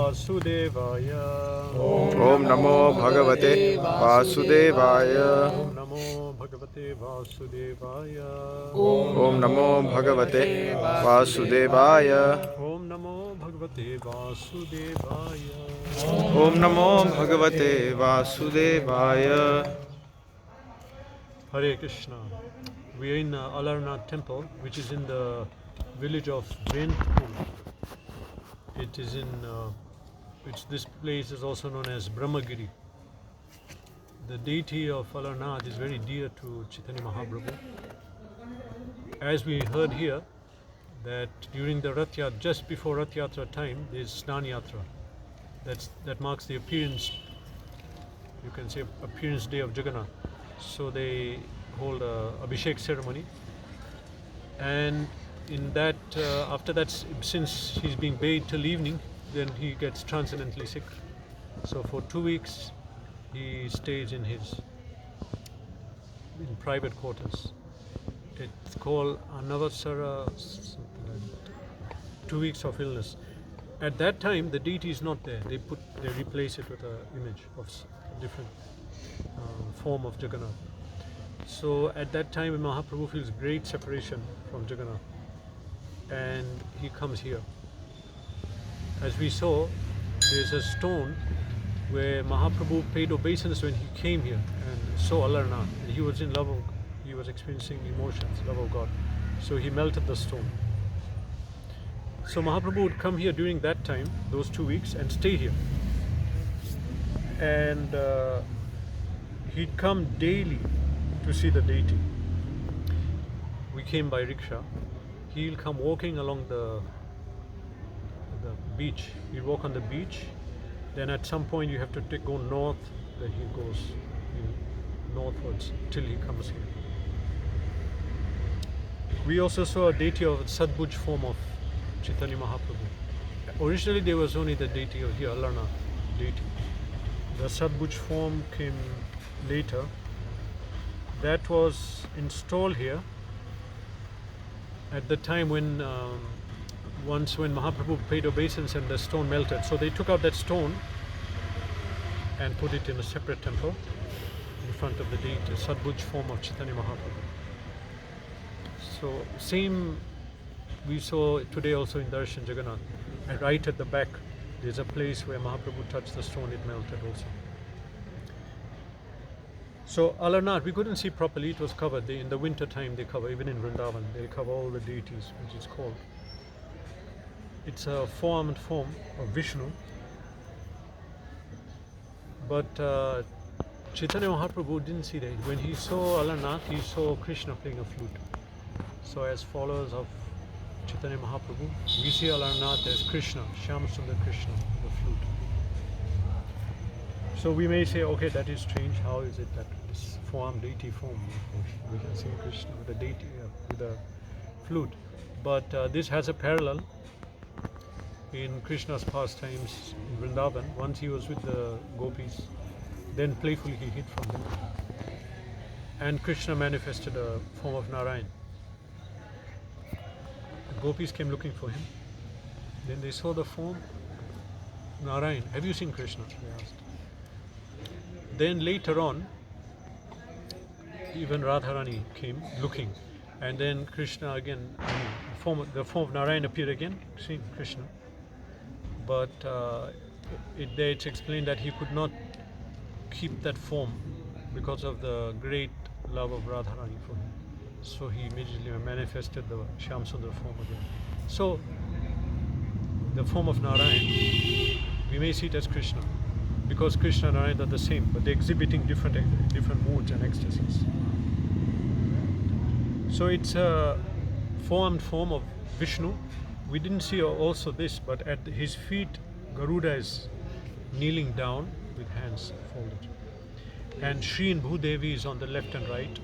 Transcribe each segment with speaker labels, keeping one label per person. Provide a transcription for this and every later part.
Speaker 1: Vasudevaya.
Speaker 2: Om Namo Bhagavate Vasudevaya.
Speaker 1: Om Namo Bhagavate Vasudevaya.
Speaker 2: Om Namo Bhagavate Vasudevaya.
Speaker 1: Om Namo Bhagavate Vasudevaya.
Speaker 2: Om Namo Bhagavate Vasudevaya.
Speaker 1: Hare Krishna. We are in Alarnath temple, which is in the village of Ventpur. It is in this place is also known as Brahmagiri. The deity of Alarnath is very dear to Chaitanya Mahaprabhu. As we heard here, that during the Rath Yatra, just before Rath Yatra time, there is Snan Yatra. That marks the appearance, you can say, appearance day of Jagannath. So they hold a Abhishek ceremony, and in that, after that, since he's being bathed till evening, then he gets transcendently sick. So for 2 weeks, he stays in private quarters. It's called Anavasara, something like that. 2 weeks of illness. At that time, the deity is not there. They replace it with an image of a different form of Jagannath. So at that time, Mahaprabhu feels great separation from Jagannath, and he comes here. As we saw, there's a stone where Mahaprabhu paid obeisance when he came here and saw Alarnath, and he was in love of, he was experiencing emotions, love of God. So he melted the stone. So Mahaprabhu would come here during that time, those 2 weeks, and stay here. And he'd come daily to see the deity. We came by rickshaw. He'll come walking along the beach. He'll walk on the beach. Then at some point you have to go north. Then he goes northwards till he comes here. We also saw a deity of Sadbhuj form of Chaitanya Mahaprabhu. Originally there was only the deity of here, Alarnath deity. The Sadbhuj form came later. That was installed here at the time when when Mahaprabhu paid obeisance and the stone melted. So they took out that stone and put it in a separate temple in front of the deity, Sadbhuj form of Chaitanya Mahaprabhu. So same we saw today also in Darshan Jagannath. And right at the back there's a place where Mahaprabhu touched the stone, it melted also. So Alarnath, we couldn't see properly, it was covered. In the winter time they cover, even in Vrindavan, they cover all the deities, which is called. It's a four-armed form of Vishnu. But Chaitanya Mahaprabhu didn't see that. When he saw Alarnath, he saw Krishna playing a flute. So as followers of Chaitanya Mahaprabhu, we see Alarnath as Krishna, Shyamsundar Krishna, the flute. So we may say, okay, that is strange. How is it that this form, deity form, we can see Krishna with a deity, with a flute? But this has a parallel in Krishna's pastimes in Vrindavan. Once he was with the gopis, then playfully he hid from them. And Krishna manifested a form of Narayan. The gopis came looking for him. Then they saw the form Narayan. Have you seen Krishna? They asked. Then later on, even Radharani came looking, and then Krishna again, the form of Narayan appeared again, seeing Krishna. But it's explained that he could not keep that form because of the great love of Radharani for him. So he immediately manifested the Shyamsundar form again. So the form of Narayan, we may see it as Krishna, because Krishna and Narayan are the same, but they're exhibiting different moods and ecstasies. So it's a four-armed form of Vishnu. We didn't see also this, but at his feet, Garuda is kneeling down with hands folded. And Shri and Bhudevi is on the left and right.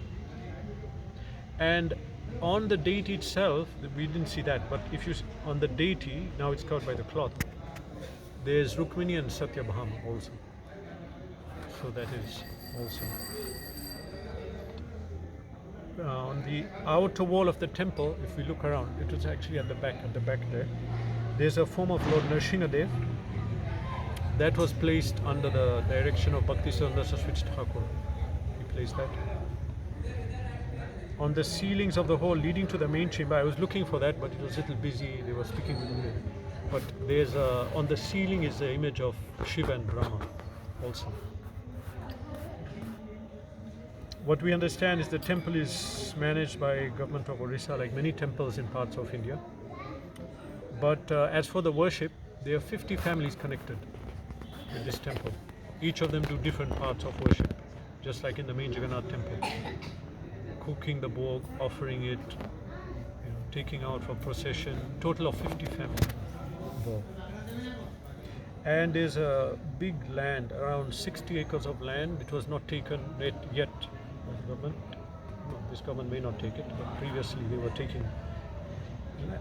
Speaker 1: And on the deity itself, we didn't see that, but if you on the deity, now it's covered by the cloth, there's Rukmini and Satyabhama also. So that is also. On the outer wall of the temple, if we look around, it was actually at the back there. There's a form of Lord Nrsingadev, That was placed under the direction of Bhakti Siddhanta Saraswati Thakur. He placed that. On the ceilings of the hall leading to the main chamber, I was looking for that, but it was a little busy. They were speaking with me. But there's on the ceiling is the image of Shiva and Brahma also. What we understand is the temple is managed by government of Orissa, like many temples in parts of India. But as for the worship, there are 50 families connected with this temple. Each of them do different parts of worship, just like in the main Jagannath temple. Cooking the bhog, offering it, taking out for procession. Total of 50 families involved. And there's a big land, around 60 acres of land, which was not taken yet by the government. No, this government may not take it, but previously they were taking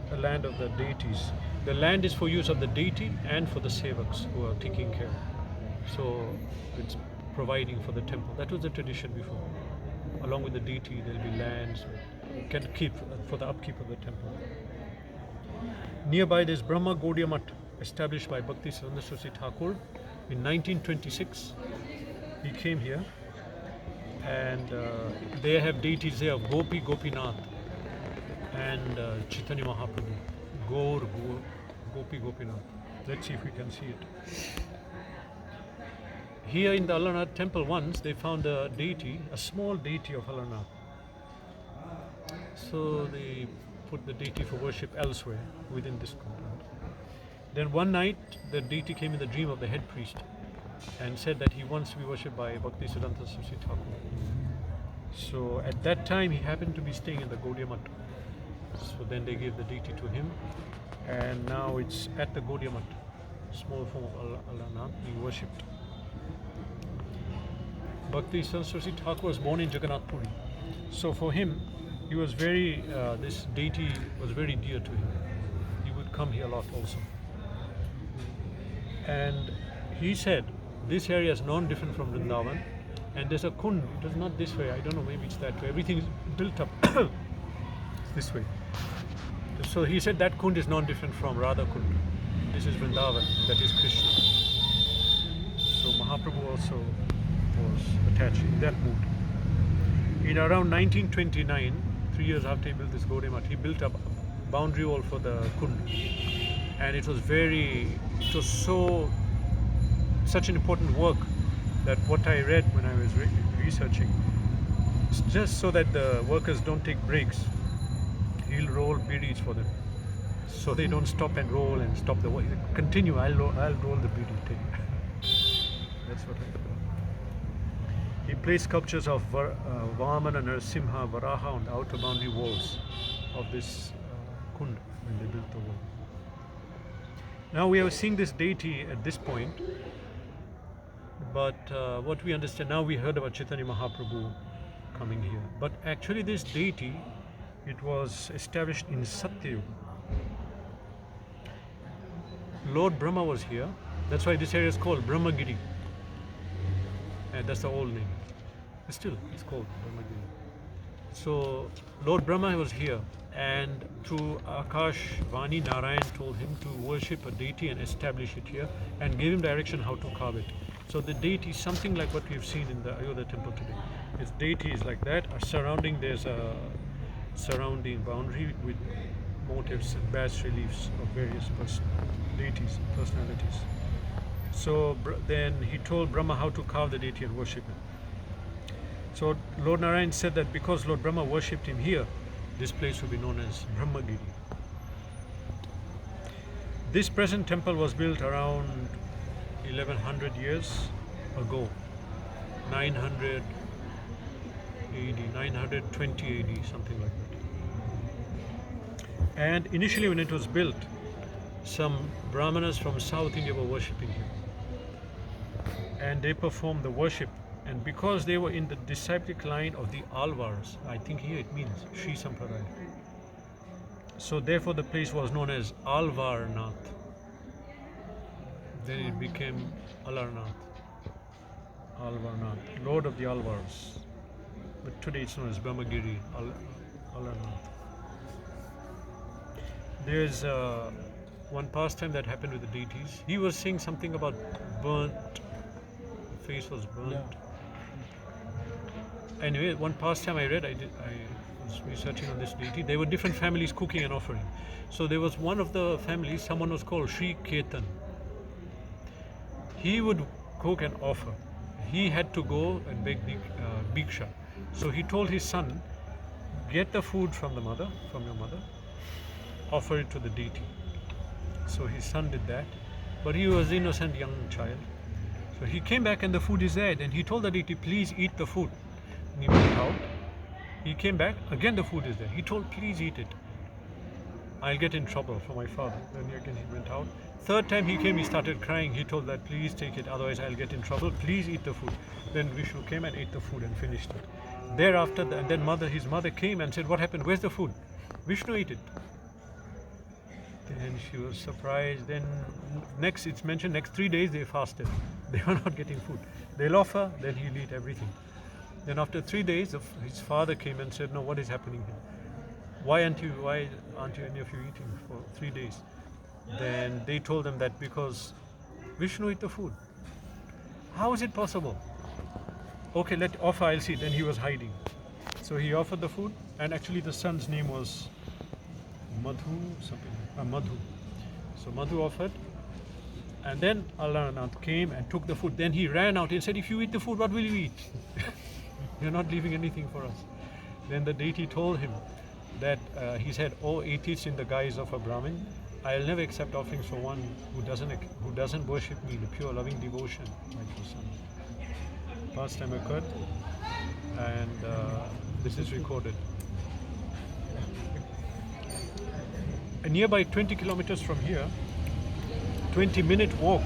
Speaker 1: the land of the deities. The land is for use of the deity and for the sevaks who are taking care. So it's providing for the temple. That was the tradition before. Along with the deity, there will be lands can keep for the upkeep of the temple. Nearby, there's Brahma Gaudiya Math, established by Bhakti Siddhanta Saraswati Thakur in 1926. He came here, and they have deities there of Gopi Gopinath and Chaitanya Mahaprabhu. Gopi Gopinath. Let's see if we can see it. Here in the Alarnath temple once they found a deity, a small deity of Alarnath. So they put the deity for worship elsewhere within this compound. Then one night the deity came in the dream of the head priest and said that he wants to be worshipped by Bhakti Siddhanta Saraswati Thakur. So at that time he happened to be staying in the Gaudiya Math. So then they gave the deity to him, and now it's at the Gaudiya Math, small form of Alarnath, being worshipped. Bhakti Saraswati Thakur was born in Jagannath Puri. So for him, he was this deity was very dear to him. He would come here a lot also. And he said, this area is non-different from Vrindavan, and there's a kund. It is not this way, I don't know, maybe it's that way. Everything is built up this way. So he said that kund is non-different from Radha Kund. This is Vrindavan, that is Krishna. So Mahaprabhu also was attached in that mood. In around 1929, 3 years after he built this Gaudiya Math, he built a boundary wall for the Kund. And it was such an important work that what I read when I was researching, just so that the workers don't take breaks, he'll roll bidis for them. So they don't stop and roll and stop the work. Continue, I'll roll the bidi. That's what I thought. He placed sculptures of Vamana, Narasimha, Varaha on the outer boundary walls of this kund when they built the wall. Now we are seeing this deity at this point, but what we understand now, we heard about Chaitanya Mahaprabhu coming here. But actually this deity, it was established in Satyayuga. Lord Brahma was here. That's why this area is called Brahmagiri. And that's the old name. But still, it's called Brahmagiri. So Lord Brahma was here, and through Akash Vani, Narayan told him to worship a deity and establish it here, and gave him direction how to carve it. So the deity is something like what we've seen in the Ayodhya temple today. Its deity is like that. There's a surrounding boundary with motifs and bas reliefs of various deities, personalities. So then he told Brahma how to carve the deity and worship him. So Lord Narayan said that because Lord Brahma worshipped him here, this place will be known as Brahmagiri. This present temple was built around 1100 years ago, 900 AD, 920 AD, something like that. And initially when it was built, some Brahmanas from South India were worshipping him. And they performed the worship. And because they were in the disciplic line of the Alvars, I think here it means Sri Sampradaya. So therefore the place was known as Alvarnath. Then it became Alarnath. Alvarnath, Lord of the Alvars. But today it's known as Brahmagiri, Alarnath. There's one pastime that happened with the deities. He was saying something about burnt, face was burnt. Anyway, one pastime I read, I was researching on this deity. There were different families cooking and offering. So there was one of the families, someone was called Sri Ketan. He would cook and offer. He had to go and beg bhiksha. So he told his son, get the food from your mother, offer it to the deity. So his son did that, but he was an innocent young child. So he came back and the food is there. And he told the deity, please eat the food. And he went out. He came back, again the food is there. He told, please eat it. I'll get in trouble for my father. Then again he went out. Third time he came, he started crying. He told that, please take it, otherwise I'll get in trouble. Please eat the food. Then Vishnu came and ate the food and finished it. Thereafter, and then his mother came and said, what happened? Where's the food? Vishnu ate it. Then she was surprised. Then it's mentioned, next 3 days they fasted. They were not getting food. They'll offer, then he'll eat everything. Then after 3 days, his father came and said, no, what is happening here? Why aren't you any of you eating for 3 days? Then they told them that because Vishnu ate the food. How is it possible? Okay, let offer, I'll see. Then he was hiding. So he offered the food, and actually the son's name was Madhu. So Madhu offered, and then Alarnath came and took the food. Then he ran out and said, if you eat the food, what will you eat? You're not leaving anything for us. Then the deity told him that he said, oh atheists in the guise of a Brahmin, I'll never accept offerings for one who doesn't worship me, the pure loving devotion like your son. Pastime occurred, and this is recorded. A nearby 20 kilometers from here, 20-minute walk,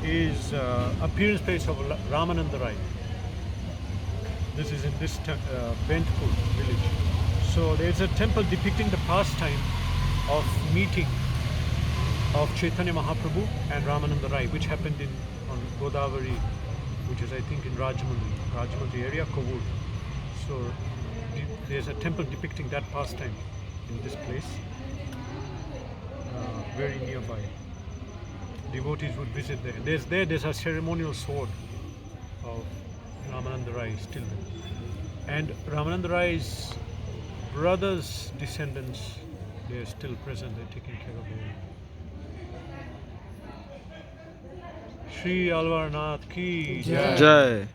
Speaker 1: is appearance place of Ramananda Rai. This is in this Bentpur village. So there's a temple depicting the pastime of meeting of Chaitanya Mahaprabhu and Ramananda Rai, which happened on Godavari, which is I think in Rajmundry area, Kovur. So there's a temple depicting that pastime in this place, very nearby. Devotees would visit there. There's a ceremonial sword of Ramananda Rai still there. And Ramananda Rai's brothers' descendants, they're still present, they're taking care of them. Shri Alarnath ki Jai.
Speaker 2: Jai.